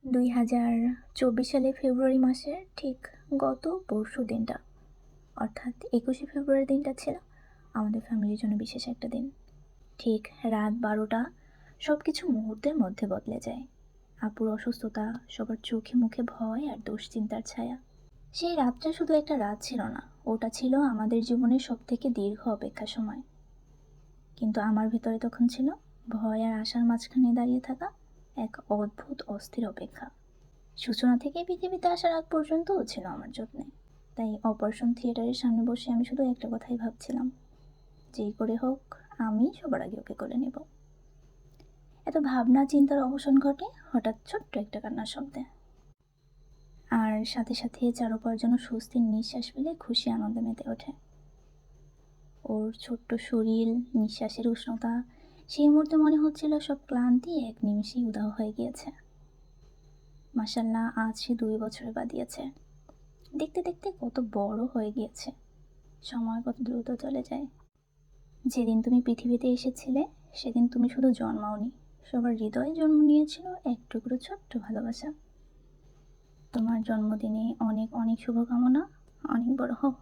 2024 সালে ফেব্রুয়ারি মাসের ঠিক গত পরশু দিনটা, অর্থাৎ 21শে ফেব্রুয়ারি দিনটা ছিল আমাদের ফ্যামিলির জন্য বিশেষ একটা দিন। ঠিক রাত 12টা সব কিছু মুহূর্তের মধ্যে বদলে যায়। আপুর অসুস্থতা, সবার চোখে মুখে ভয় আর দুশ্চিন্তার ছায়া। সেই রাতটা শুধু একটা রাত ছিল না, ওটা ছিল আমাদের জীবনের সবথেকে দীর্ঘ অপেক্ষা সময়। কিন্তু আমার ভেতরে তখন ছিল ভয় আর আশার মাঝখানে দাঁড়িয়ে থাকা এক অদ্ভুত অস্থির অপেক্ষা। সূচনা থেকে পৃথিবীতে আসার আগ পর্যন্তও ছিল আমার যত্নে। তাই অপারেশন থিয়েটারের সামনে বসে আমি শুধু একটা কথাই ভাবছিলাম, যেই করে হোক আমি সবার আগে ওকে কোলে নেব। এত ভাবনা চিন্তার অবসান ঘটে হঠাৎ ছোট্ট একটা কান্নার শব্দে, আর সাথে সাথে চারুপার যেন স্বস্তির নিঃশ্বাস ফেলে খুশি আনন্দে মেতে ওঠে। ওর ছোট্ট শরীর, নিঃশ্বাসের উষ্ণতা, সেই মুহূর্তে মনে হচ্ছিল সব ক্লান্তি এক নিমিষেই উধাও হয়ে গিয়েছে। মাশাল্লাহ, আজ সে 2 বছরে পা দিয়েছে। দেখতে দেখতে কত বড় হয়ে গিয়েছে, সময় কত দ্রুত চলে যায়। যেদিন তুমি পৃথিবীতে এসেছিলে সেদিন তুমি শুধু জন্মাওনি, সবার হৃদয়ে জন্ম নিয়েছিল এক টুকরো ছোট্ট ভালোবাসা। তোমার জন্মদিনে অনেক অনেক শুভকামনা, অনেক বড় হও।